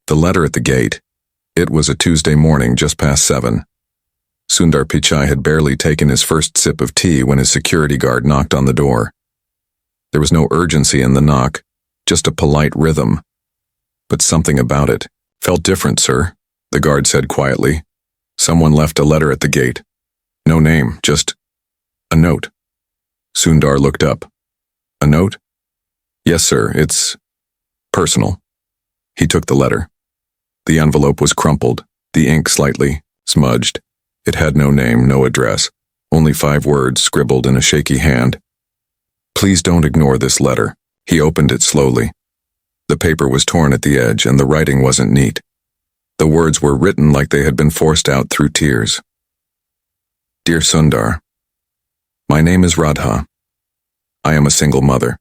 The letter at the gate. It was a Tuesday morning just past 7. Sundar Pichai had barely taken his first sip of tea when his security guard knocked on the door. There was no urgency in the knock, just a polite rhythm. But something about it felt different, sir, the guard said quietly. Someone left a letter at the gate. No name, just a note. Sundar looked up. A note? Yes, sir, it's personal. He took the letter. The envelope was crumpled, the ink slightly smudged. It had no name, no address, only 5 words scribbled in a shaky hand. Please don't ignore this letter. He opened it slowly. The paper was torn at the edge and the writing wasn't neat. The words were written like they had been forced out through tears. Dear Sundar, my name is Radha. I am a single mother.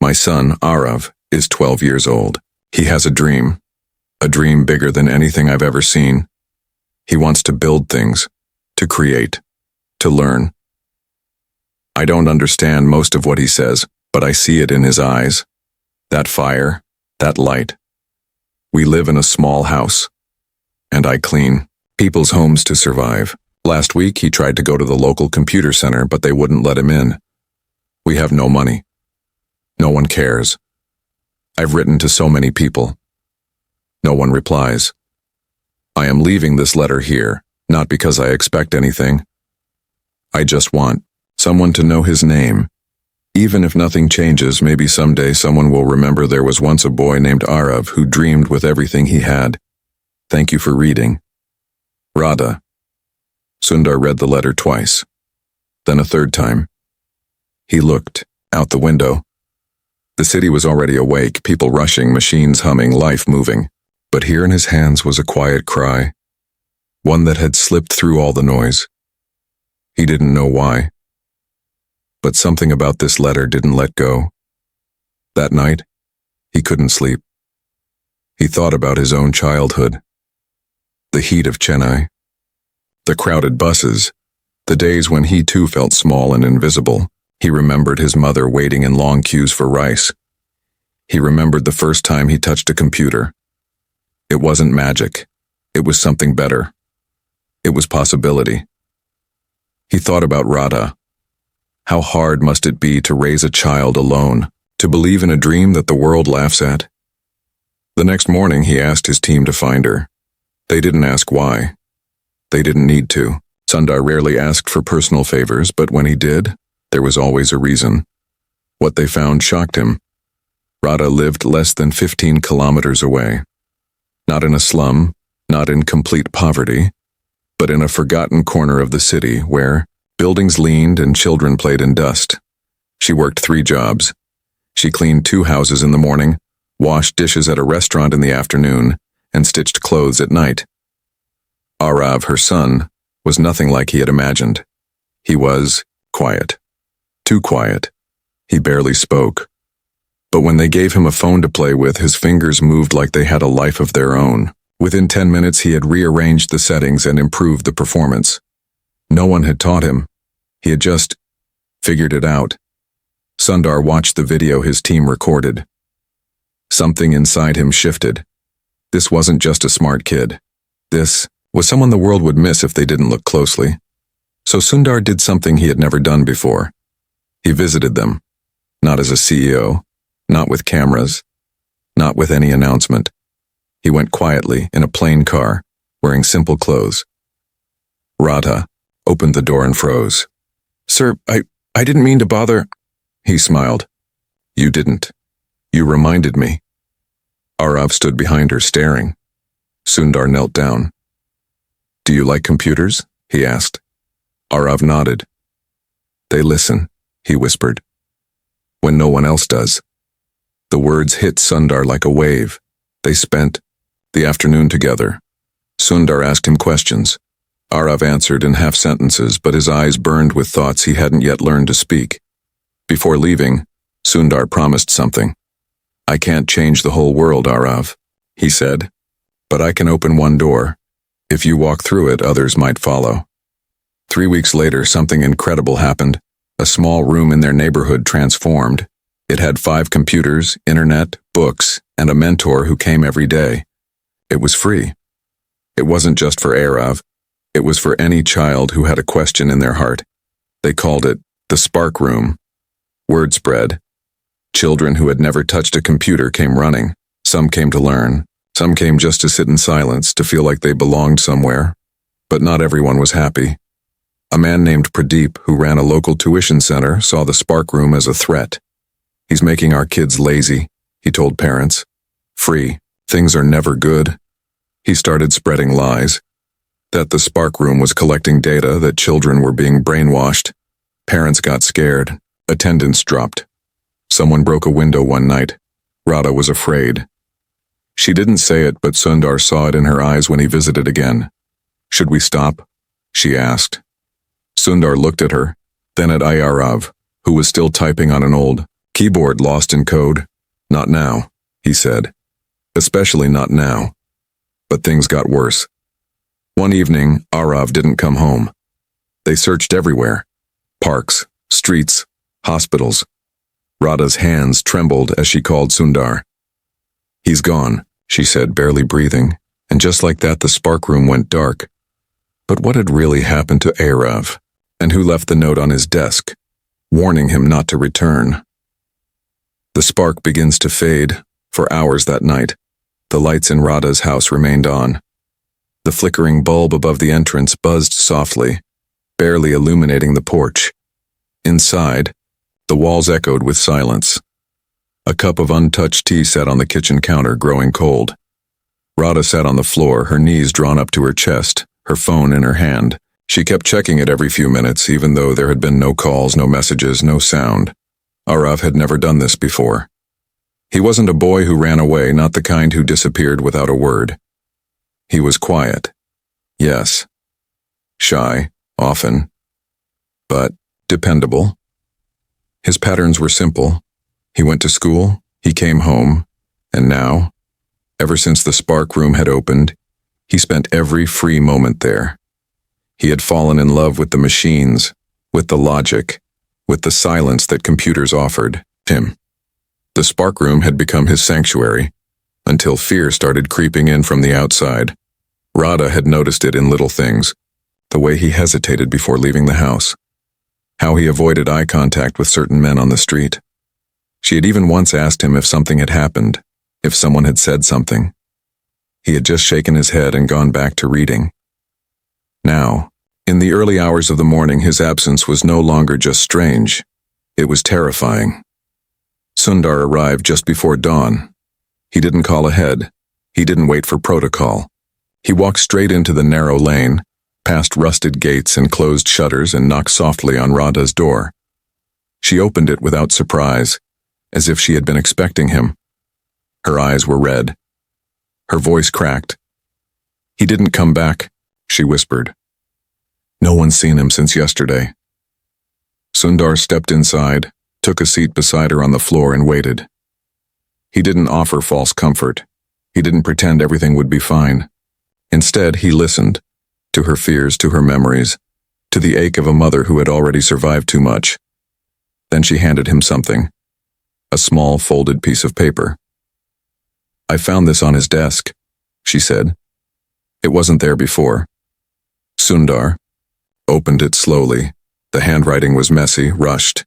My son, Aarav, is 12 years old. He has a dream bigger than anything I've ever seen. He wants to build things, to create, to learn. I don't understand most of what he says, but I see it in his eyes. That fire, that light. We live in a small house, and I clean people's homes to survive. Last week he tried to go to the local computer center, but they wouldn't let him in. We have no money. No one cares. I've written to so many people. No one replies. I am leaving this letter here, not because I expect anything. I just want someone to know his name. Even if nothing changes, maybe someday someone will remember there was once a boy named Aarav who dreamed with everything he had. Thank you for reading. Radha. Sundar read the letter twice, then a third time. He looked out the window. The city was already awake, people rushing, machines humming, life moving. But here in his hands was a quiet cry, one that had slipped through all the noise. He didn't know why. But something about this letter didn't let go. That night, he couldn't sleep. He thought about his own childhood. The heat of Chennai. The crowded buses. The days when he too felt small and invisible. He remembered his mother waiting in long queues for rice. He remembered the first time he touched a computer. It wasn't magic. It was something better. It was possibility. He thought about Radha. How hard must it be to raise a child alone, to believe in a dream that the world laughs at? The next morning he asked his team to find her. They didn't ask why. They didn't need to. Sundar rarely asked for personal favors, but when he did, there was always a reason. What they found shocked him. Radha lived less than 15 kilometers away. Not in a slum, not in complete poverty, but in a forgotten corner of the city where buildings leaned and children played in dust. She worked 3 jobs. She cleaned 2 houses in the morning, washed dishes at a restaurant in the afternoon, and stitched clothes at night. Aarav, her son, was nothing like he had imagined. He was quiet. Too quiet. He barely spoke. But when they gave him a phone to play with, his fingers moved like they had a life of their own. Within 10 minutes, he had rearranged the settings and improved the performance. No one had taught him. He had just figured it out. Sundar watched the video his team recorded. Something inside him shifted. This wasn't just a smart kid. This was someone the world would miss if they didn't look closely. So Sundar did something he had never done before. He visited them, not as a CEO, not with cameras, not with any announcement. He went quietly in a plain car, wearing simple clothes. Radha opened the door and froze. Sir, I didn't mean to bother. He smiled. You didn't. You reminded me. Aarav stood behind her, staring. Sundar knelt down. Do you like computers? He asked. Aarav nodded. They listen, he whispered. When no one else does. The words hit Sundar like a wave. They spent the afternoon together. Sundar asked him questions. Aarav answered in half sentences, but his eyes burned with thoughts he hadn't yet learned to speak. Before leaving, Sundar promised something. I can't change the whole world, Aarav, he said, but I can open one door. If you walk through it, others might follow. 3 weeks later, something incredible happened. A small room in their neighborhood transformed. It had 5 computers, internet, books, and a mentor who came every day. It was free. It wasn't just for Aarav. It was for any child who had a question in their heart. They called it the Spark Room. Word spread. Children who had never touched a computer came running. Some came to learn. Some came just to sit in silence, to feel like they belonged somewhere. But not everyone was happy. A man named Pradeep, who ran a local tuition center, saw the Spark Room as a threat. "He's making our kids lazy," he told parents. "Free. Things are never good." He started spreading lies. That the Spark Room was collecting data, that children were being brainwashed. Parents got scared. Attendance dropped. Someone broke a window one night. Radha was afraid. She didn't say it, but Sundar saw it in her eyes when he visited again. "Should we stop?" she asked. Sundar looked at her, then at Aarav, who was still typing on an old keyboard lost in code. "Not now," he said. "Especially not now." But things got worse. One evening, Aarav didn't come home. They searched everywhere. Parks, streets, hospitals. Radha's hands trembled as she called Sundar. "He's gone," she said, barely breathing, and just like that the Spark Room went dark. But what had really happened to Aarav? And who left the note on his desk, warning him not to return? The spark begins to fade. For hours that night, the lights in Radha's house remained on. The flickering bulb above the entrance buzzed softly, barely illuminating the porch. Inside, the walls echoed with silence. A cup of untouched tea sat on the kitchen counter, growing cold. Radha sat on the floor, her knees drawn up to her chest, her phone in her hand. She kept checking it every few minutes, even though there had been no calls, no messages, no sound. Aarav had never done this before. He wasn't a boy who ran away, not the kind who disappeared without a word. He was quiet. Yes. Shy, often. But dependable. His patterns were simple. He went to school, he came home, and now, ever since the Spark Room had opened, he spent every free moment there. He had fallen in love with the machines, with the logic, with the silence that computers offered him. The Spark Room had become his sanctuary, until fear started creeping in from the outside. Radha had noticed it in little things, the way he hesitated before leaving the house, how he avoided eye contact with certain men on the street. She had even once asked him if something had happened, if someone had said something. He had just shaken his head and gone back to reading. Now, in the early hours of the morning, his absence was no longer just strange. It was terrifying. Sundar arrived just before dawn. He didn't call ahead. He didn't wait for protocol. He walked straight into the narrow lane, past rusted gates and closed shutters, and knocked softly on Radha's door. She opened it without surprise, as if she had been expecting him. Her eyes were red. Her voice cracked. "He didn't come back," she whispered. "No one's seen him since yesterday." Sundar stepped inside, took a seat beside her on the floor, and waited. He didn't offer false comfort. He didn't pretend everything would be fine. Instead, he listened, to her fears, to her memories, to the ache of a mother who had already survived too much. Then she handed him something, a small folded piece of paper. "I found this on his desk," she said. "It wasn't there before." Sundar opened it slowly. The handwriting was messy, rushed.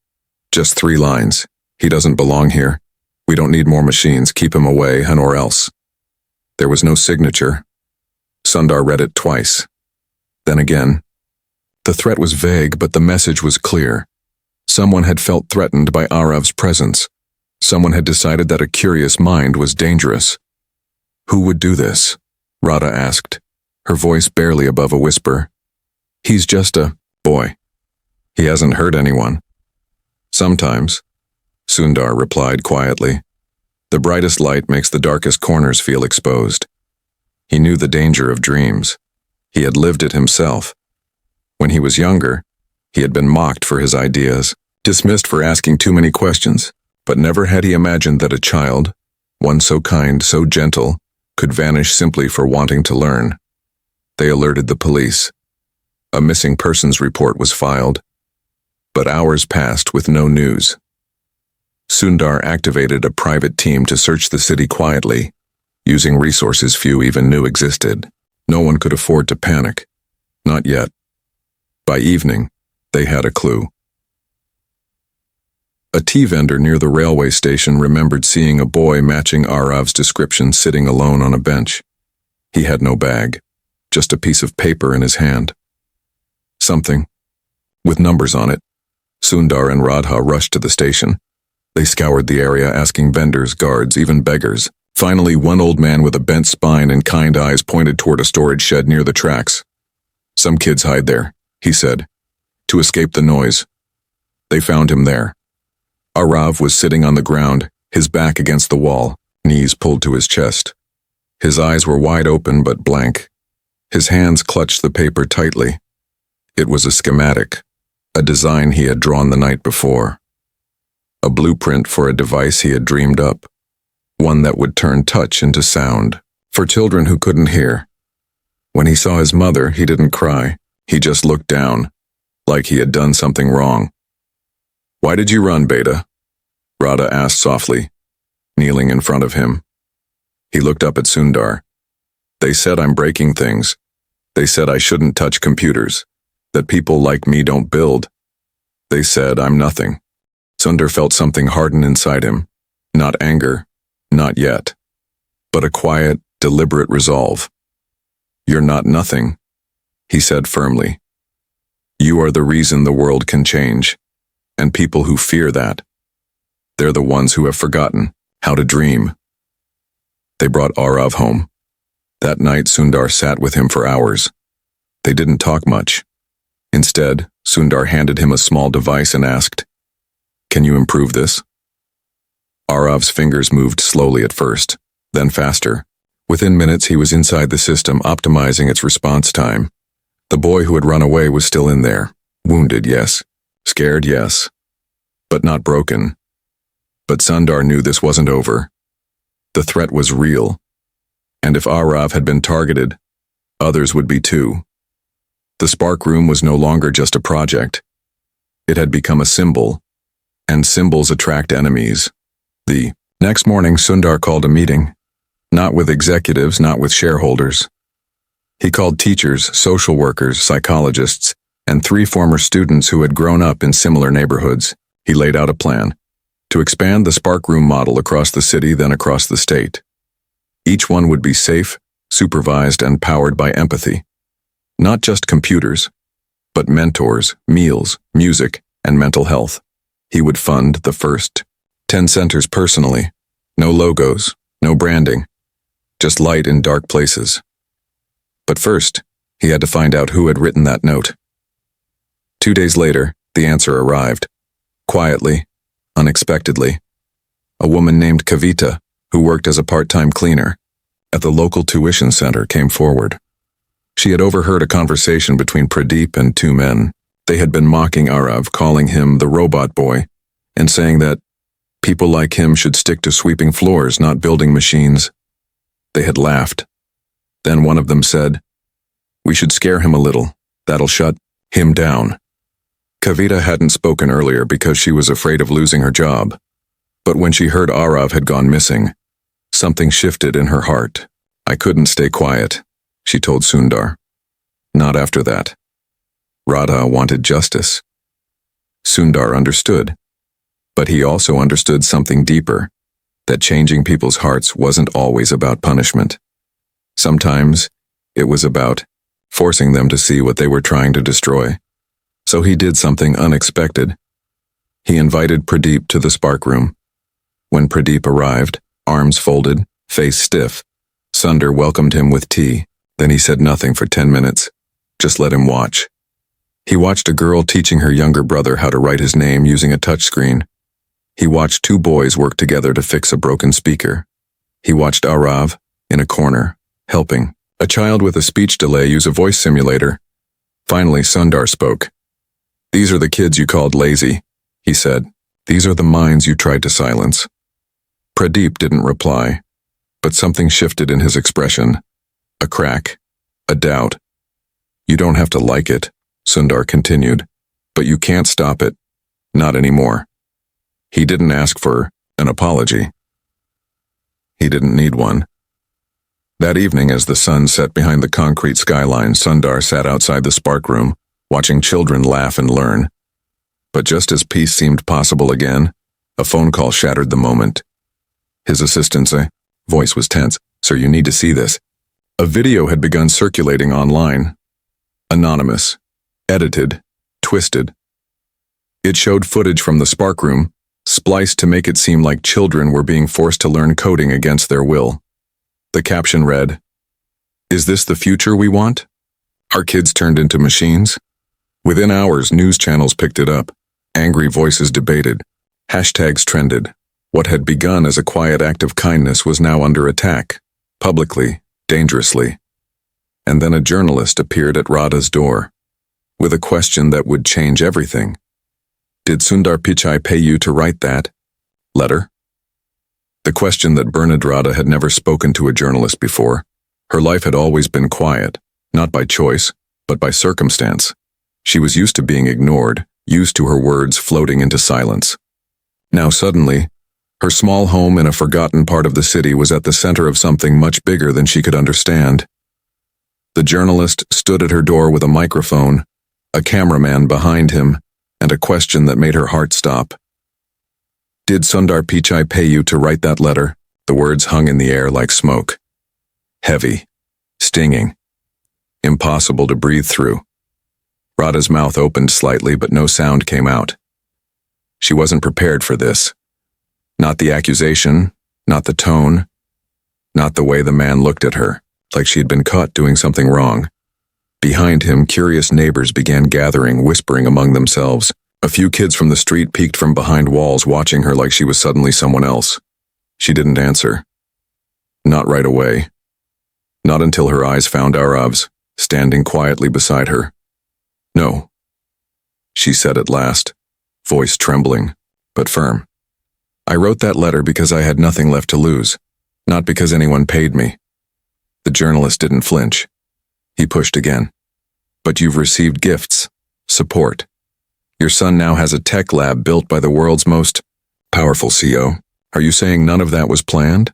Just 3 lines. "He doesn't belong here. We don't need more machines. Keep him away, and or else." There was no signature. Sundar read it twice. Then again. The threat was vague, but the message was clear. Someone had felt threatened by Aarav's presence. Someone had decided that a curious mind was dangerous. "Who would do this?" Radha asked, her voice barely above a whisper. "He's just a boy. He hasn't hurt anyone." "Sometimes," Sundar replied quietly. "The brightest light makes the darkest corners feel exposed." He knew the danger of dreams. He had lived it himself. When he was younger, he had been mocked for his ideas, dismissed for asking too many questions, but never had he imagined that a child, one so kind, so gentle, could vanish simply for wanting to learn. They alerted the police. A missing persons report was filed. But hours passed with no news. Sundar activated a private team to search the city quietly, using resources few even knew existed. No one could afford to panic. Not yet. By evening, they had a clue. A tea vendor near the railway station remembered seeing a boy matching Aarav's description sitting alone on a bench. He had no bag, just a piece of paper in his hand. Something, with numbers on it. Sundar and Radha rushed to the station. They scoured the area, asking vendors, guards, even beggars. Finally, one old man with a bent spine and kind eyes pointed toward a storage shed near the tracks. "Some kids hide there," he said, to escape the noise. They found him there. Aarav was sitting on the ground, his back against the wall, knees pulled to his chest. His eyes were wide open but blank. His hands clutched the paper tightly. It was a schematic, a design he had drawn the night before. A blueprint for a device he had dreamed up, one that would turn touch into sound, for children who couldn't hear. When he saw his mother, he didn't cry. He just looked down, like he had done something wrong. "Why did you run, Beta?" Radha asked softly, kneeling in front of him. He looked up at Sundar. "They said I'm breaking things. They said I shouldn't touch computers, that people like me don't build. They said I'm nothing." Sundar felt something harden inside him. Not anger, not yet, but a quiet, deliberate resolve. "You're not nothing," he said firmly. "You are the reason the world can change, and people who fear that, they're the ones who have forgotten how to dream." They brought Aarav home. That night, Sundar sat with him for hours. They didn't talk much. Instead, Sundar handed him a small device and asked, "Can you improve this?" Aarav's fingers moved slowly at first, then faster. Within minutes, he was inside the system, optimizing its response time. The boy who had run away was still in there. Wounded, yes. Scared, yes. But not broken. But Sundar knew this wasn't over. The threat was real. And if Aarav had been targeted, others would be too. The Spark Room was no longer just a project. It had become a symbol, and symbols attract enemies. The next morning, Sundar called a meeting. Not with executives, not with shareholders. He called teachers, social workers, psychologists, and 3 former students who had grown up in similar neighborhoods. He laid out a plan to expand the Spark Room model across the city, then across the state. Each one would be safe, supervised, and powered by empathy. Not just computers, but mentors, meals, music, and mental health. He would fund the first 10 centers personally. No logos, no branding, just light in dark places. But first, he had to find out who had written that note. 2 days later, the answer arrived. Quietly, unexpectedly. A woman named Kavita, who worked as a part-time cleaner at the local tuition center, came forward. She had overheard a conversation between Pradeep and 2 men. They had been mocking Aarav, calling him the robot boy, and saying that people like him should stick to sweeping floors, not building machines. They had laughed. Then one of them said, "We should scare him a little. That'll shut him down." Kavita hadn't spoken earlier because she was afraid of losing her job. But when she heard Aarav had gone missing, something shifted in her heart. "I couldn't stay quiet," she told Sundar. Not after that. Radha wanted justice. Sundar understood. But he also understood something deeper, that changing people's hearts wasn't always about punishment. Sometimes it was about forcing them to see what they were trying to destroy. So he did something unexpected. He invited Pradeep to the Spark Room. When Pradeep arrived, arms folded, face stiff, Sundar welcomed him with tea. Then he said nothing for 10 minutes. Just let him watch. He watched a girl teaching her younger brother how to write his name using a touchscreen. He watched 2 boys work together to fix a broken speaker. He watched Aarav, in a corner, helping a child with a speech delay use a voice simulator. Finally, Sundar spoke. "These are the kids you called lazy," he said. "These are the minds you tried to silence." Pradeep didn't reply, but something shifted in his expression. A crack, a doubt. "You don't have to like it," Sundar continued, "but you can't stop it. Not anymore." He didn't ask for an apology. He didn't need one. That evening, as the sun set behind the concrete skyline, Sundar sat outside the spark room, watching children laugh and learn. But just as peace seemed possible again, a phone call shattered the moment. His assistant's voice was tense. "Sir, you need to see this." A video had begun circulating online. Anonymous, edited, twisted. It showed footage from the spark room, spliced to make it seem like children were being forced to learn coding against their will. The caption read, "Is this the future we want? Are kids turned into machines?" Within hours, news channels picked it up. Angry voices debated. Hashtags trended. What had begun as a quiet act of kindness was now under attack, publicly, dangerously. And then a journalist appeared at Radha's door, with a question that would change everything. "Did Sundar Pichai pay you to write that letter?" The question that burned Radha had never spoken to a journalist before. Her life had always been quiet, not by choice, but by circumstance. She was used to being ignored, used to her words floating into silence. Now suddenly, her small home in a forgotten part of the city was at the center of something much bigger than she could understand. The journalist stood at her door with a microphone, a cameraman behind him, and a question that made her heart stop. "Did Sundar Pichai pay you to write that letter?" The words hung in the air like smoke. Heavy, stinging, impossible to breathe through. Radha's mouth opened slightly, but no sound came out. She wasn't prepared for this. Not the accusation, not the tone, not the way the man looked at her, like she had been caught doing something wrong. Behind him, curious neighbors began gathering, whispering among themselves. A few kids from the street peeked from behind walls, watching her like she was suddenly someone else. She didn't answer. Not right away. Not until her eyes found Aarav's, standing quietly beside her. "No," she said at last, voice trembling, but firm. "I wrote that letter because I had nothing left to lose, not because anyone paid me." The journalist didn't flinch. He pushed again. "But you've received gifts, support. Your son now has a tech lab built by the world's most powerful CEO. Are you saying none of that was planned?"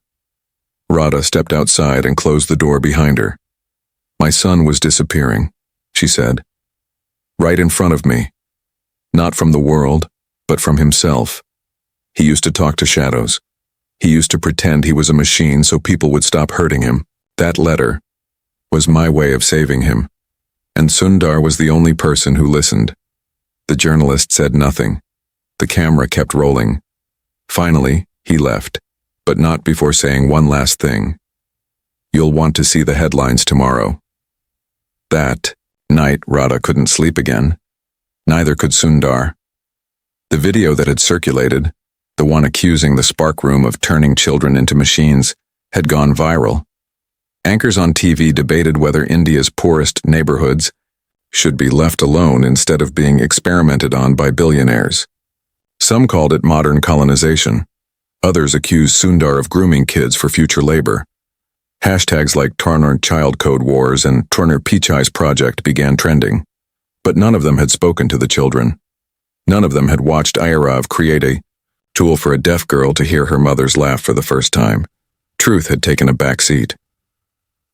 Radha stepped outside and closed the door behind her. "My son was disappearing," she said. "Right in front of me. Not from the world, but from himself. He used to talk to shadows. He used to pretend he was a machine so people would stop hurting him. That letter was my way of saving him. And Sundar was the only person who listened." The journalist said nothing. The camera kept rolling. Finally, he left, but not before saying one last thing. "You'll want to see the headlines tomorrow." That night, Radha couldn't sleep again. Neither could Sundar. The video that had circulated, the one accusing the spark room of turning children into machines, had gone viral. Anchors on TV debated whether India's poorest neighborhoods should be left alone instead of being experimented on by billionaires. Some called it modern colonization. Others accused Sundar of grooming kids for future labor. Hashtags like Turner Child Code Wars and Turner Pichai's project began trending. But none of them had spoken to the children. None of them had watched Aarav create a tool for a deaf girl to hear her mother's laugh for the first time. Truth had taken a back seat.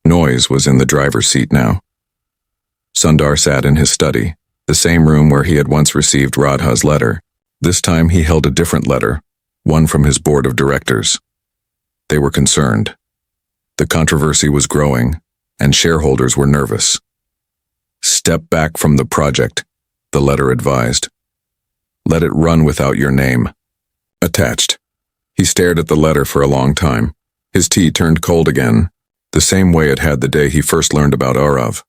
Noise was in the driver's seat now. Sundar sat in his study, the same room where he had once received Radha's letter. This time he held a different letter, one from his board of directors. They were concerned. The controversy was growing, and shareholders were nervous. "Step back from the project," the letter advised. "Let it run without your name." Attached. He stared at the letter for a long time. His tea turned cold again, the same way it had the day he first learned about Aarav.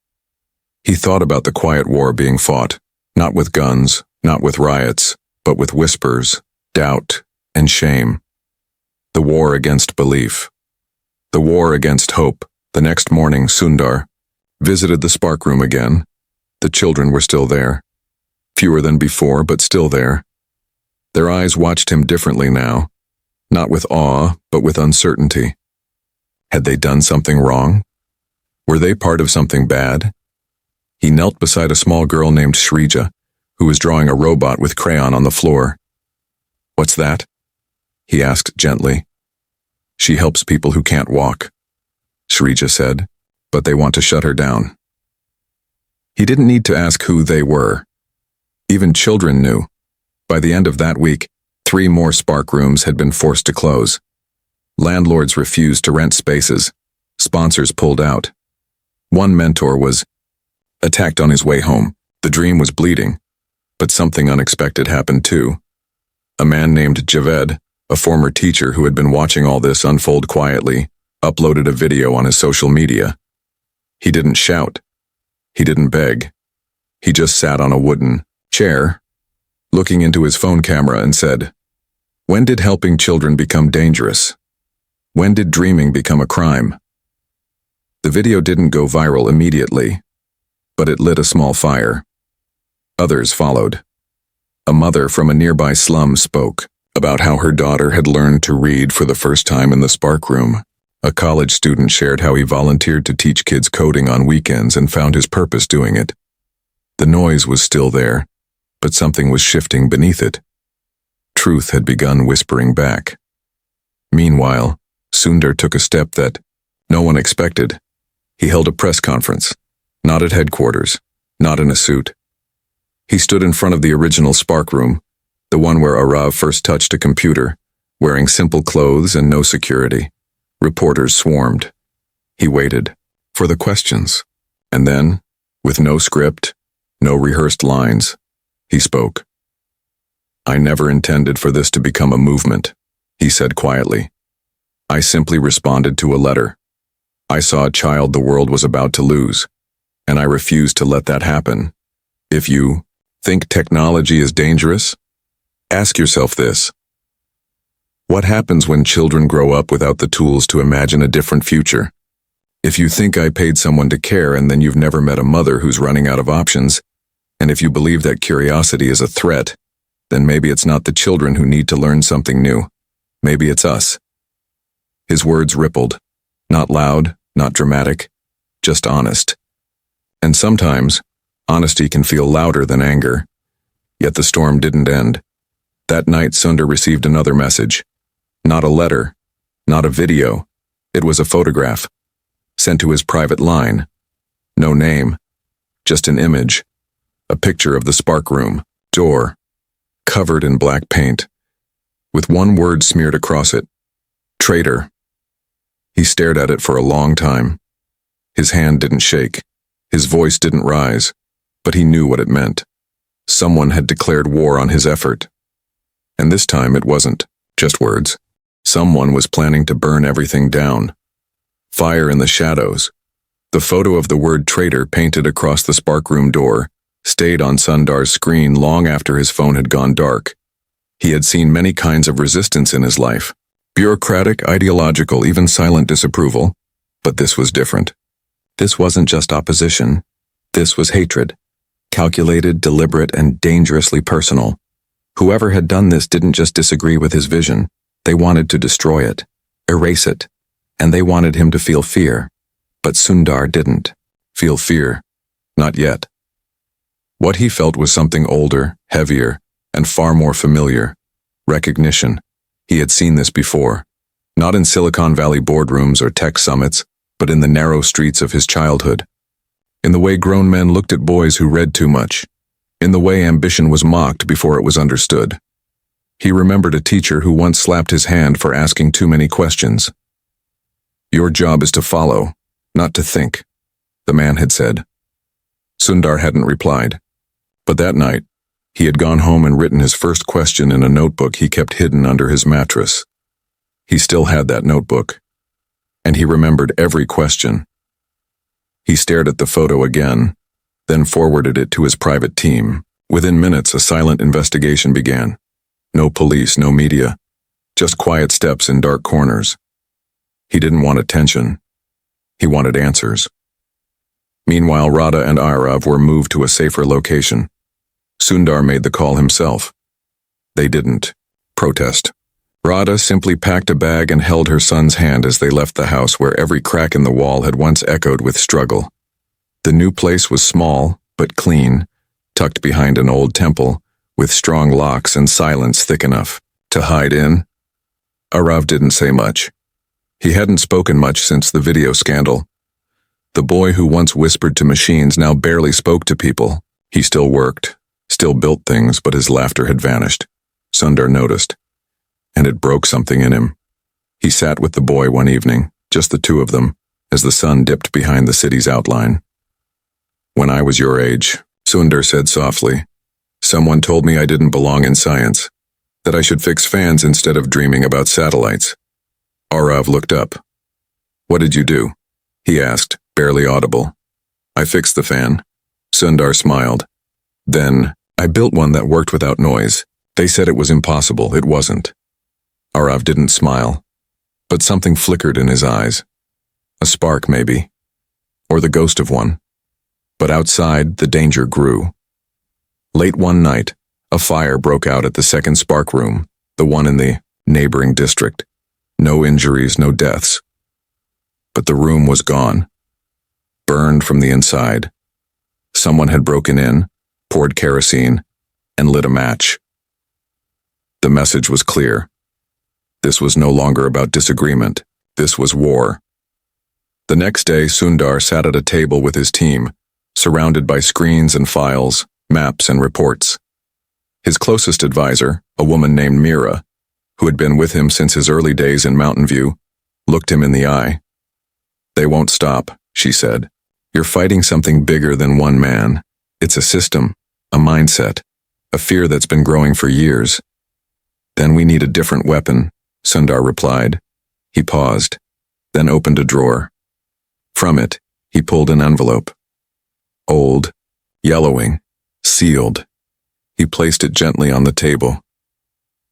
He thought about the quiet war being fought, not with guns, not with riots, but with whispers, doubt, and shame. The war against belief. The war against hope. The next morning, Sundar visited the spark room again. The children were still there. Fewer than before, but still there. Their eyes watched him differently now, not with awe, but with uncertainty. Had they done something wrong? Were they part of something bad? He knelt beside a small girl named Shrija, who was drawing a robot with crayon on the floor. "What's that?" he asked gently. "She helps people who can't walk." Shrija said, but they want to shut her down. He didn't need to ask who they were. Even children knew. By the end of that week, 3 more Spark rooms had been forced to close. Landlords refused to rent spaces. Sponsors pulled out. One mentor was attacked on his way home. The dream was bleeding, but something unexpected happened too. A man named Javed, a former teacher who had been watching all this unfold quietly, uploaded a video on his social media. He didn't shout. He didn't beg. He just sat on a wooden chair, looking into his phone camera and said, "When did helping children become dangerous? When did dreaming become a crime?" The video didn't go viral immediately, but it lit a small fire. Others followed. A mother from a nearby slum spoke about how her daughter had learned to read for the first time in the Spark room. A college student shared how he volunteered to teach kids coding on weekends and found his purpose doing it. The noise was still there, but something was shifting beneath it. Truth had begun whispering back. Meanwhile, Sundar took a step that no one expected. He held a press conference, not at headquarters, not in a suit. He stood in front of the original Spark room, the one where Aarav first touched a computer, wearing simple clothes and no security. Reporters swarmed. He waited for the questions, and then, with no script, no rehearsed lines, he spoke. "I never intended for this to become a movement," he said quietly. "I simply responded to a letter. I saw a child the world was about to lose, and I refused to let that happen. If you think technology is dangerous, ask yourself this. What happens when children grow up without the tools to imagine a different future? If you think I paid someone to care and then you've never met a mother who's running out of options, and if you believe that curiosity is a threat, then maybe it's not the children who need to learn something new. Maybe it's us." His words rippled, not loud, not dramatic, just honest. And sometimes, honesty can feel louder than anger. Yet the storm didn't end. That night, Sundar received another message. Not a letter, not a video. It was a photograph, sent to his private line. No name, just an image. A picture of the Spark room, door, covered in black paint, with one word smeared across it. Traitor. He stared at it for a long time. His hand didn't shake. His voice didn't rise, but he knew what it meant. Someone had declared war on his effort. And this time it wasn't just words. Someone was planning to burn everything down. Fire in the shadows. The photo of the word traitor painted across the Spark room door stayed on Sundar's screen long after his phone had gone dark. He had seen many kinds of resistance in his life. Bureaucratic, ideological, even silent disapproval. But this was different. This wasn't just opposition. This was hatred. Calculated, deliberate, and dangerously personal. Whoever had done this didn't just disagree with his vision. They wanted to destroy it, erase it, and they wanted him to feel fear. But Sundar didn't feel fear. Not yet. What he felt was something older, heavier, and far more familiar. Recognition. He had seen this before. Not in Silicon Valley boardrooms or tech summits, but in the narrow streets of his childhood. In the way grown men looked at boys who read too much. In the way ambition was mocked before it was understood. He remembered a teacher who once slapped his hand for asking too many questions. "Your job is to follow, not to think," the man had said. Sundar hadn't replied. But that night, he had gone home and written his first question in a notebook he kept hidden under his mattress. He still had that notebook, and he remembered every question. He stared at the photo again, then forwarded it to his private team. Within minutes, a silent investigation began. No police, no media, just quiet steps in dark corners. He didn't want attention. He wanted answers. Meanwhile, Radha and Aarav were moved to a safer location. Sundar made the call himself. They didn't protest. Radha simply packed a bag and held her son's hand as they left the house where every crack in the wall had once echoed with struggle. The new place was small, but clean, tucked behind an old temple, with strong locks and silence thick enough to hide in. Aarav didn't say much. He hadn't spoken much since the video scandal. The boy who once whispered to machines now barely spoke to people. He still worked, still built things, but his laughter had vanished. Sundar noticed, and it broke something in him. He sat with the boy one evening, just the two of them, as the sun dipped behind the city's outline. "When I was your age," Sundar said softly, "someone told me I didn't belong in science, that I should fix fans instead of dreaming about satellites." Aarav looked up. "What did you do?" he asked, barely audible. "I fixed the fan." Sundar smiled. "Then, I built one that worked without noise. They said it was impossible. It wasn't." Aarav didn't smile, but something flickered in his eyes. A spark, maybe, or the ghost of one. But outside, the danger grew. Late one night, a fire broke out at the second spark room, the one in the neighboring district. No injuries, no deaths. But the room was gone, burned from the inside. Someone had broken in, poured kerosene, and lit a match. The message was clear. This was no longer about disagreement. This was war. The next day, Sundar sat at a table with his team, surrounded by screens and files, maps and reports. His closest advisor, a woman named Meera, who had been with him since his early days in Mountain View, looked him in the eye. "They won't stop," she said. "You're fighting something bigger than one man. It's a system, a mindset, a fear that's been growing for years." "Then we need a different weapon," Sundar replied. He paused, then opened a drawer. From it, he pulled an envelope. Old, yellowing, sealed. He placed it gently on the table.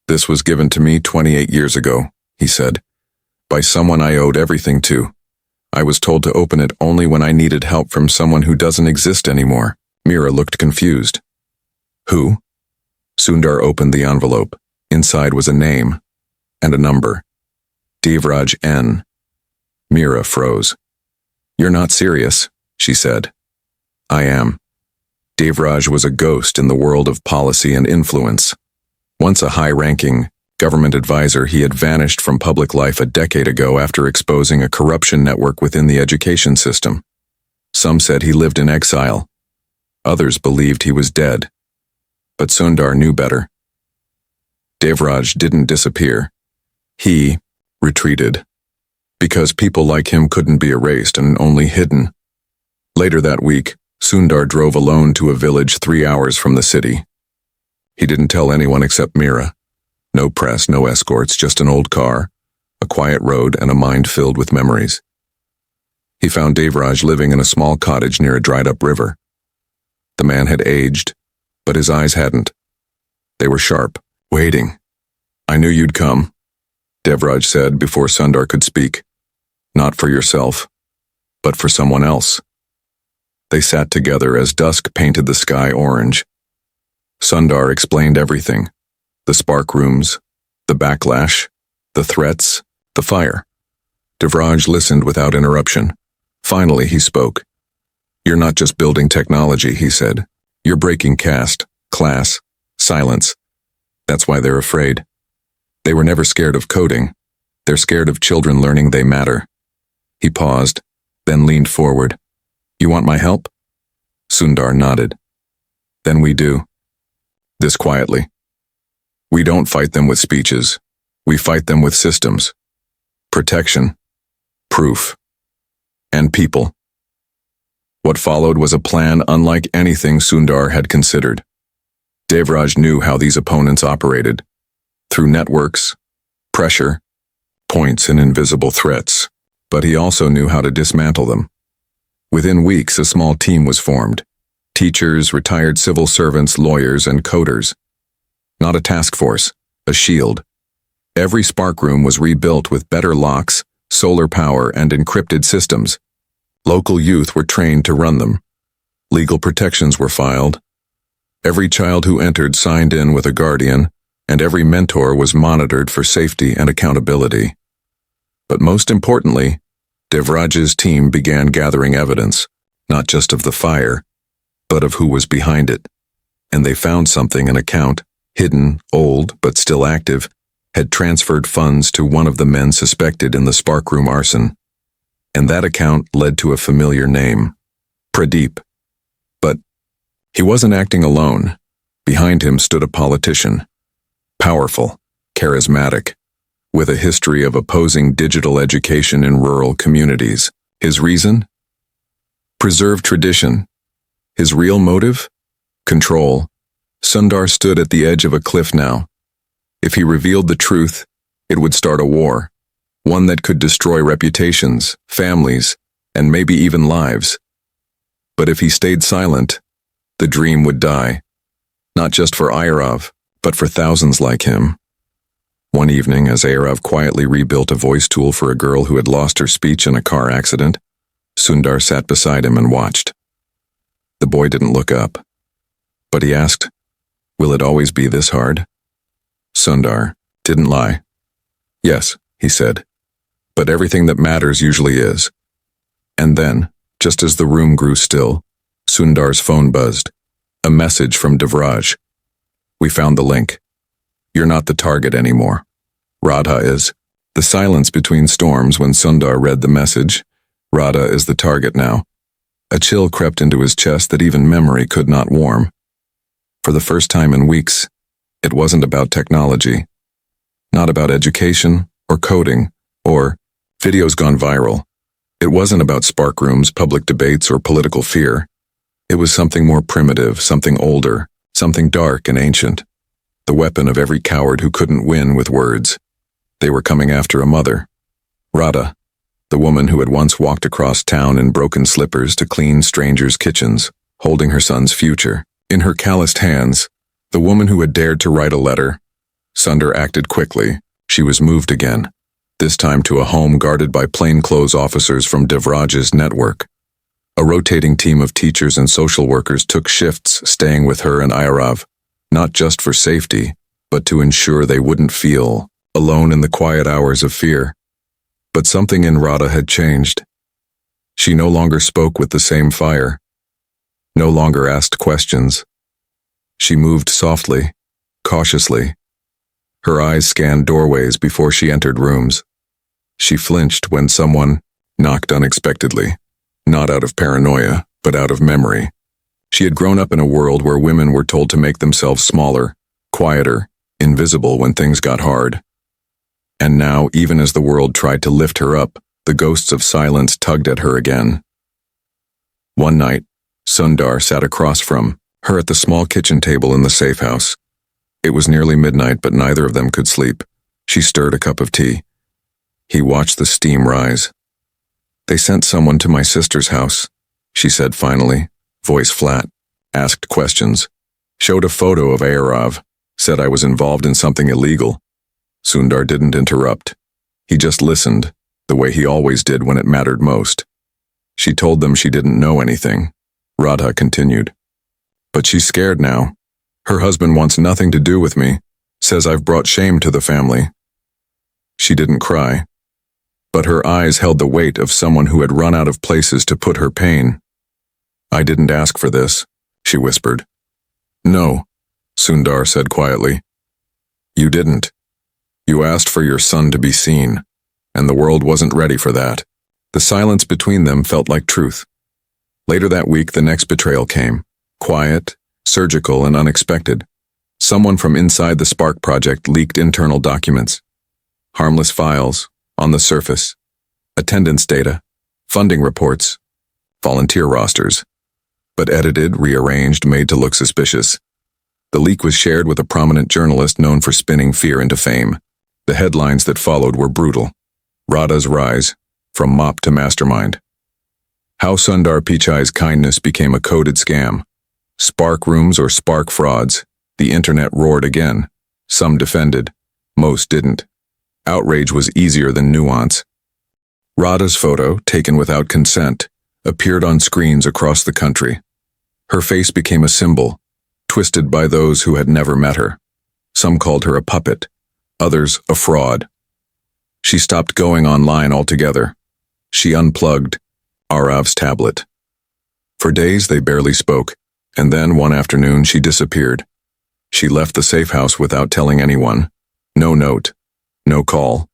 "This was given to me 28 years ago," he said, "by someone I owed everything to. I was told to open it only when I needed help from someone who doesn't exist anymore." Meera looked confused. "Who?" Sundar opened the envelope. Inside was a name and a number. Devraj N. Meera froze. "You're not serious," she said. "I am." Devraj was a ghost in the world of policy and influence. Once a high-ranking government advisor, he had vanished from public life a decade ago after exposing a corruption network within the education system. Some said he lived in exile. Others believed he was dead. But Sundar knew better. Devraj didn't disappear. He retreated. Because people like him couldn't be erased and only hidden. Later that week, Sundar drove alone to a village 3 hours from the city. He didn't tell anyone except Meera. No press, no escorts, just an old car, a quiet road, and a mind filled with memories. He found Devraj living in a small cottage near a dried-up river. The man had aged, but his eyes hadn't. They were sharp, waiting. "I knew you'd come," Devraj said before Sundar could speak. "Not for yourself, but for someone else." They sat together as dusk painted the sky orange. Sundar explained everything. The spark rooms, the backlash, the threats, the fire. Devraj listened without interruption. Finally, he spoke. "You're not just building technology," he said. "You're breaking caste, class, silence. That's why they're afraid. They were never scared of coding. They're scared of children learning they matter." He paused, then leaned forward. "You want my help?" Sundar nodded. "Then we do." This quietly. "We don't fight them with speeches. We fight them with systems. Protection. Proof. And people." What followed was a plan unlike anything Sundar had considered. Devraj knew how these opponents operated. Through networks, pressure, points, and invisible threats. But he also knew how to dismantle them. Within weeks, a small team was formed. Teachers, retired civil servants, lawyers, and coders. Not a task force, a shield. Every spark room was rebuilt with better locks, solar power, and encrypted systems. Local youth were trained to run them. Legal protections were filed. Every child who entered signed in with a guardian, and every mentor was monitored for safety and accountability. But most importantly, Devraj's team began gathering evidence, not just of the fire, but of who was behind it. And they found something, an account, hidden, old, but still active, had transferred funds to one of the men suspected in the Sparkroom arson, and that account led to a familiar name, Pradeep. But he wasn't acting alone. Behind him stood a politician, powerful, charismatic, with a history of opposing digital education in rural communities. His reason? Preserve tradition. His real motive? Control. Sundar stood at the edge of a cliff now. If he revealed the truth, it would start a war, one that could destroy reputations, families, and maybe even lives. But if he stayed silent, the dream would die, not just for Aarav, but for thousands like him. One evening, as Aarav quietly rebuilt a voice tool for a girl who had lost her speech in a car accident, Sundar sat beside him and watched. The boy didn't look up, but he asked, "Will it always be this hard?" Sundar didn't lie. "Yes," he said, "but everything that matters usually is." And then, just as the room grew still, Sundar's phone buzzed. A message from Devraj. "We found the link. You're not the target anymore. Radha is." The silence between storms when Sundar read the message. Radha is the target now. A chill crept into his chest that even memory could not warm. For the first time in weeks, it wasn't about technology. Not about education, or coding, or videos gone viral. It wasn't about sparkrooms, public debates, or political fear. It was something more primitive, something older, something dark and ancient. The weapon of every coward who couldn't win with words. They were coming after a mother. Radha, the woman who had once walked across town in broken slippers to clean strangers' kitchens, holding her son's future. In her calloused hands, the woman who had dared to write a letter. Sundar acted quickly. She was moved again, this time to a home guarded by plainclothes officers from Devraj's network. A rotating team of teachers and social workers took shifts staying with her and Aarav, not just for safety, but to ensure they wouldn't feel alone in the quiet hours of fear. But something in Radha had changed. She no longer spoke with the same fire, no longer asked questions. She moved softly, cautiously. Her eyes scanned doorways before she entered rooms. She flinched when someone knocked unexpectedly, not out of paranoia, but out of memory. She had grown up in a world where women were told to make themselves smaller, quieter, invisible when things got hard. And now, even as the world tried to lift her up, the ghosts of silence tugged at her again. One night, Sundar sat across from her at the small kitchen table in the safe house. It was nearly midnight, but neither of them could sleep. She stirred a cup of tea. He watched the steam rise. "They sent someone to my sister's house," she said finally, voice flat, asked questions, showed a photo of Aarav, said I was involved in something illegal. Sundar didn't interrupt. He just listened, the way he always did when it mattered most. She told them she didn't know anything. Radha continued. "But she's scared now. Her husband wants nothing to do with me, says I've brought shame to the family." She didn't cry, but her eyes held the weight of someone who had run out of places to put her pain. "I didn't ask for this," she whispered. "No," Sundar said quietly. "You didn't. You asked for your son to be seen, and the world wasn't ready for that." The silence between them felt like truth. Later that week, the next betrayal came, quiet, surgical, and unexpected. Someone from inside the Spark project leaked internal documents. Harmless files, on the surface. Attendance data, funding reports, volunteer rosters. But edited, rearranged, made to look suspicious. The leak was shared with a prominent journalist known for spinning fear into fame. The headlines that followed were brutal. Radha's rise, from mop to mastermind. How Sundar Pichai's kindness became a coded scam. Spark rooms or spark frauds. The internet roared again. Some defended. Most didn't. Outrage was easier than nuance. Radha's photo, taken without consent, appeared on screens across the country. Her face became a symbol, twisted by those who had never met her. Some called her a puppet, others a fraud. She stopped going online altogether. She unplugged Aarav's tablet. For days they barely spoke, and then one afternoon she disappeared. She left the safe house without telling anyone. No note, No call.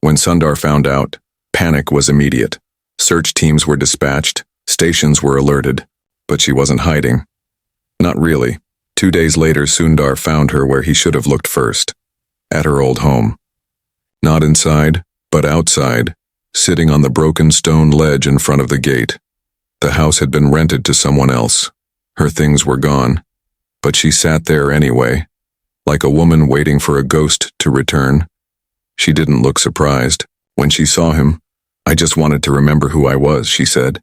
When Sundar found out, panic was immediate. Search teams were dispatched, stations were alerted, but she wasn't hiding. Not really. 2 days later, Sundar found her where he should have looked first. At her old home. Not inside, but outside, sitting on the broken stone ledge in front of the gate. The house had been rented to someone else. Her things were gone. But she sat there anyway, like a woman waiting for a ghost to return. She didn't look surprised. When she saw him, "I just wanted to remember who I was," she said.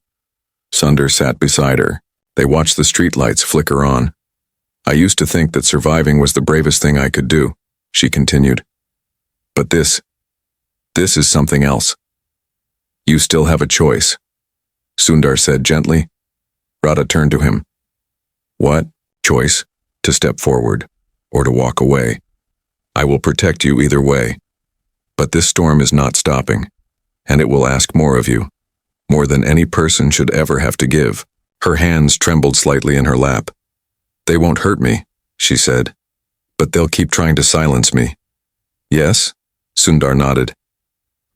Sundar sat beside her. They watched the streetlights flicker on. "I used to think that surviving was the bravest thing I could do," she continued. "But this is something else. You still have a choice," Sundar said gently. Radha turned to him. "What choice? To step forward, or to walk away. I will protect you either way. But this storm is not stopping, and it will ask more of you, more than any person should ever have to give." Her hands trembled slightly in her lap. "They won't hurt me," she said, "but they'll keep trying to silence me." "Yes?" Sundar nodded.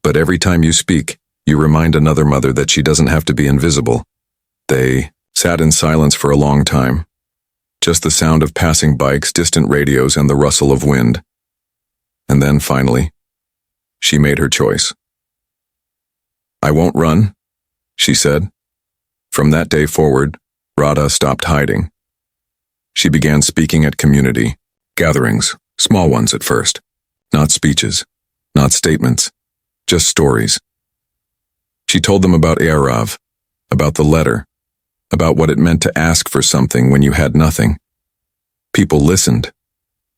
"But every time you speak, you remind another mother that she doesn't have to be invisible." They sat in silence for a long time. Just the sound of passing bikes, distant radios, and the rustle of wind. And then, finally, she made her choice. "I won't run," she said. From that day forward, Radha stopped hiding. She began speaking at community gatherings, small ones at first. Not speeches, not statements, just stories. She told them about aarav, about the letter, about what it meant to ask for something when you had nothing. People listened.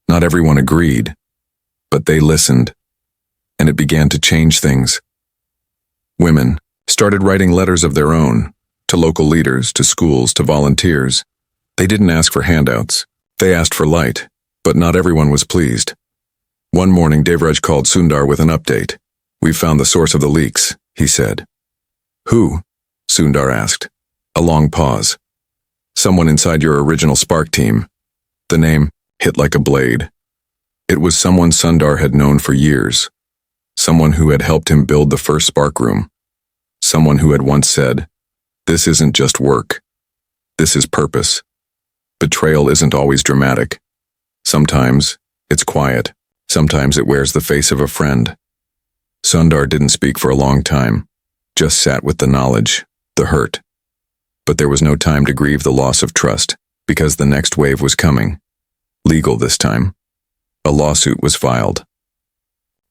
Not everyone agreed, but they listened, and it began to change things. Women started writing letters of their own, to local leaders, to schools, to volunteers. They didn't ask for handouts. They asked for light, but not everyone was pleased. One morning, Devraj called Sundar with an update. "We've found the source of the leaks," he said. "Who?" Sundar asked. A long pause. "Someone inside your original Spark team." The name hit like a blade. It was someone Sundar had known for years. Someone who had helped him build the first Spark room. Someone who had once said, "This isn't just work. This is purpose." Betrayal isn't always dramatic. Sometimes it's quiet. Sometimes it wears the face of a friend. Sundar didn't speak for a long time, just sat with the knowledge, the hurt. But there was no time to grieve the loss of trust, because the next wave was coming. Legal this time. A lawsuit was filed,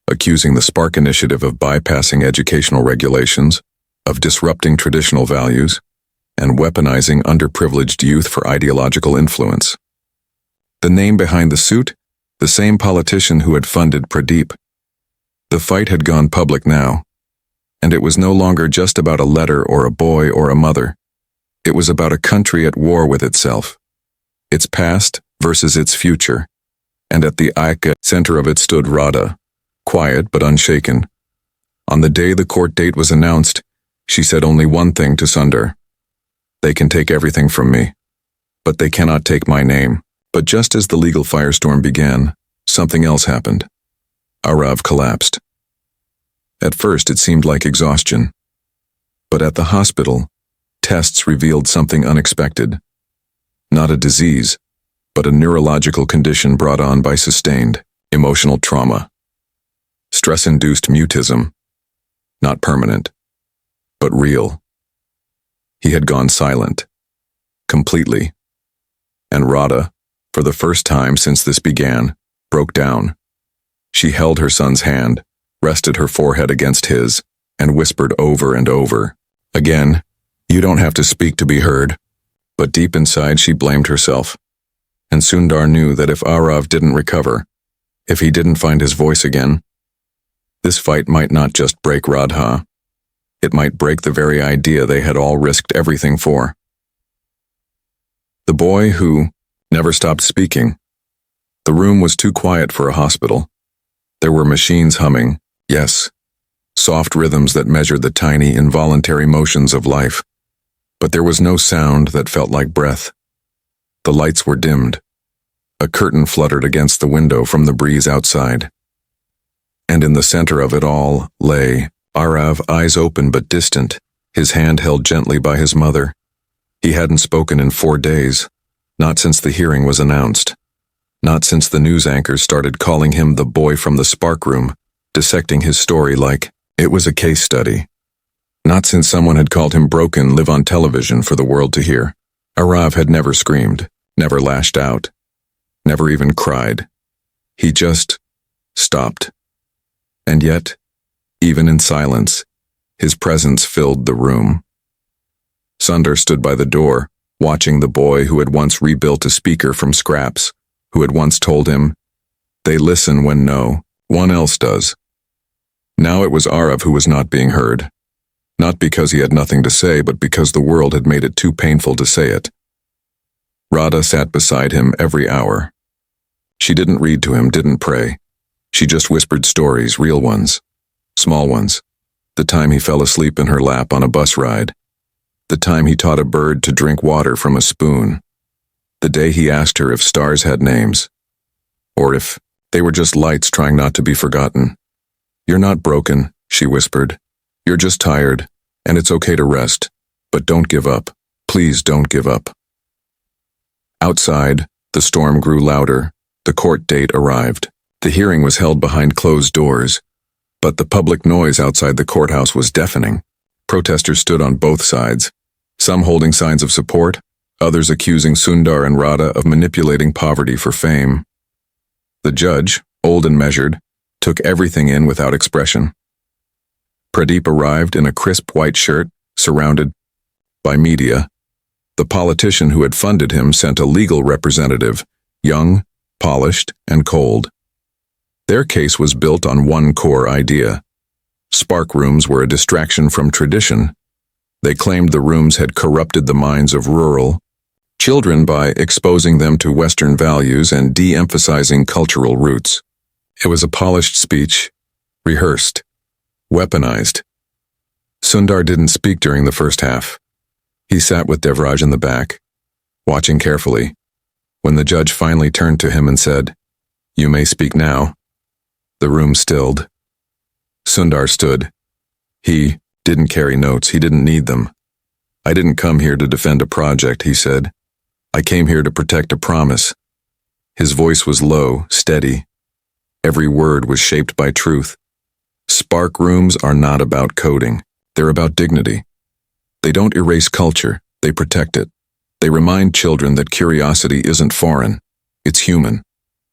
accusing the Spark Initiative of bypassing educational regulations, of disrupting traditional values, and weaponizing underprivileged youth for ideological influence. The name behind the suit? The same politician who had funded Pradeep. The fight had gone public now, and it was no longer just about a letter or a boy or a mother. It was about a country at war with itself, its past versus its future, and at the center of it stood Radha, quiet but unshaken. On the day the court date was announced, she said only one thing to Sundar. "They can take everything from me, but they cannot take my name." But just as the legal firestorm began, something else happened. Aarav collapsed. At first it seemed like exhaustion. But at the hospital, tests revealed something unexpected. Not a disease, but a neurological condition brought on by sustained emotional trauma. Stress-induced mutism. Not permanent, but real. He had gone silent. Completely. And Radha, for the first time since this began, broke down. She held her son's hand, rested her forehead against his, and whispered over and over, "Again, you don't have to speak to be heard." But deep inside she blamed herself. And Sundar knew that if Aarav didn't recover, if he didn't find his voice again, this fight might not just break Radha. It might break the very idea they had all risked everything for. The boy who never stopped speaking. The room was too quiet for a hospital. There were machines humming, yes, soft rhythms that measured the tiny, involuntary motions of life. But there was no sound that felt like breath. The lights were dimmed. A curtain fluttered against the window from the breeze outside. And in the center of it all lay Aarav, eyes open but distant, his hand held gently by his mother. He hadn't spoken in 4 days, not since the hearing was announced, not since the news anchors started calling him the boy from the spark room, dissecting his story like it was a case study. Not since someone had called him broken live on television for the world to hear. Aarav had never screamed, never lashed out, never even cried. He just stopped. And yet, even in silence, his presence filled the room. Sundar stood by the door, watching the boy who had once rebuilt a speaker from scraps, who had once told him, "They listen when no one else does." Now it was Aarav who was not being heard. Not because he had nothing to say, but because the world had made it too painful to say it. Radha sat beside him every hour. She didn't read to him, didn't pray. She just whispered stories, real ones, small ones. The time he fell asleep in her lap on a bus ride. The time he taught a bird to drink water from a spoon. The day he asked her if stars had names. Or if they were just lights trying not to be forgotten. "You're not broken," she whispered. "You're just tired, and it's okay to rest. But don't give up. Please don't give up." Outside, the storm grew louder. The court date arrived. The hearing was held behind closed doors, but the public noise outside the courthouse was deafening. Protesters stood on both sides, some holding signs of support, others accusing Sundar and Radha of manipulating poverty for fame. The judge, old and measured, took everything in without expression. Pradeep arrived in a crisp white shirt, surrounded by media. The politician who had funded him sent a legal representative, young, polished, and cold. Their case was built on one core idea. Spark rooms were a distraction from tradition. They claimed the rooms had corrupted the minds of rural children by exposing them to Western values and de-emphasizing cultural roots. It was a polished speech, rehearsed, weaponized. Sundar didn't speak during the first half. He sat with Devraj in the back, watching carefully. When the judge finally turned to him and said, "You may speak now," the room stilled. Sundar stood. He didn't carry notes. He didn't need them. "I didn't come here to defend a project," he said. "I came here to protect a promise." His voice was low, steady. Every word was shaped by truth. Spark rooms are not about coding. They're about dignity. They don't erase culture. They protect it. They remind children that curiosity isn't foreign. It's human.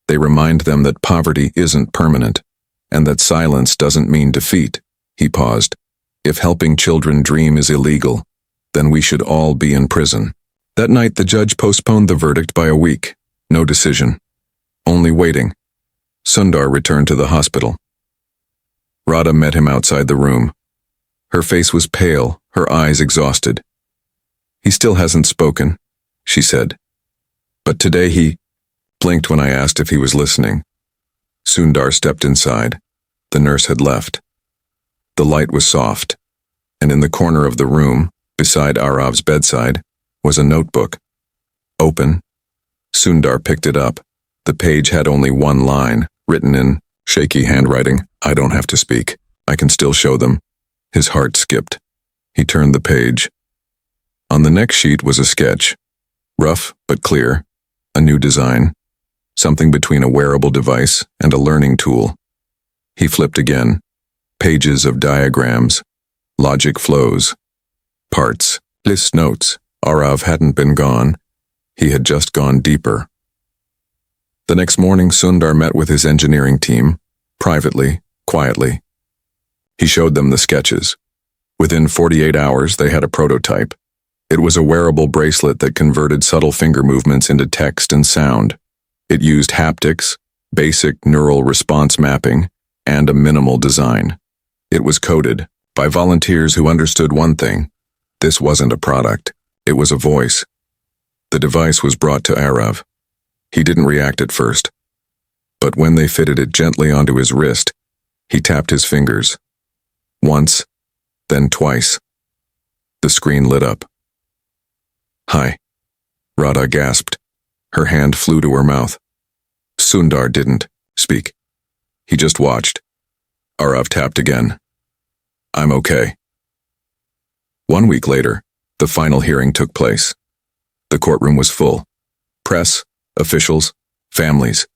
They remind them that poverty isn't permanent, and that silence doesn't mean defeat. He paused. "If helping children dream is illegal, then we should all be in prison." That night the judge postponed the verdict by a week. No decision. Only waiting. Sundar returned to the hospital. Radha met him outside the room. Her face was pale, her eyes exhausted. "He still hasn't spoken," she said. "But today he blinked when I asked if he was listening." Sundar stepped inside. The nurse had left. The light was soft, and in the corner of the room, beside Aarav's bedside, was a notebook. Open. Sundar picked it up. The page had only one line, written in shaky handwriting. "I don't have to speak. I can still show them." His heart skipped. He turned the page. On the next sheet was a sketch. Rough but clear. A new design. Something between a wearable device and a learning tool. He flipped again. Pages of diagrams. Logic flows. Parts. List notes. Aarav hadn't been gone. He had just gone deeper. The next morning, Sundar met with his engineering team, privately, quietly. He showed them the sketches. Within 48 hours, they had a prototype. It was a wearable bracelet that converted subtle finger movements into text and sound. It used haptics, basic neural response mapping, and a minimal design. It was coded by volunteers who understood one thing. This wasn't a product. It was a voice. The device was brought to Aarav. He didn't react at first. But when they fitted it gently onto his wrist, he tapped his fingers. Once, then twice. The screen lit up. "Hi," Radha gasped. Her hand flew to her mouth. Sundar didn't speak. He just watched. Aarav tapped again. I'm okay. 1 week later, the final hearing took place. The courtroom was full. Press, officials, families.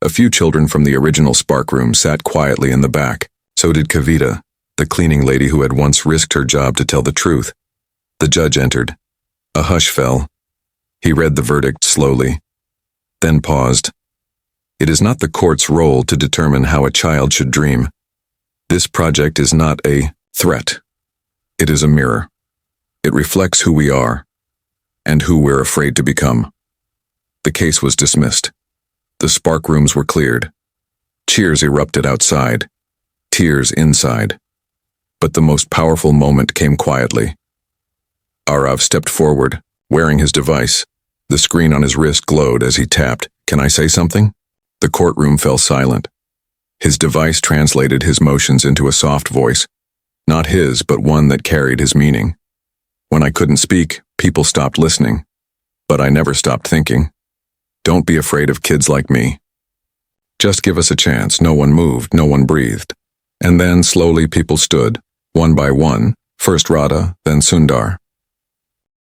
A few children from the original Spark room sat quietly in the back. So did Kavita, the cleaning lady who had once risked her job to tell the truth. The judge entered. A hush fell. He read the verdict slowly, then paused. It is not the court's role to determine how a child should dream. This project is not a threat. It is a mirror. It reflects who we are and who we're afraid to become. The case was dismissed. The Spark rooms were cleared. Cheers erupted outside. Tears inside. But the most powerful moment came quietly. Aarav stepped forward, wearing his device. The screen on his wrist glowed as he tapped. Can I say something? The courtroom fell silent. His device translated his motions into a soft voice. Not his, but one that carried his meaning. When I couldn't speak, people stopped listening. But I never stopped thinking. Don't be afraid of kids like me. Just give us a chance. No one moved, no one breathed. And then slowly people stood, one by one, first Radha, then Sundar.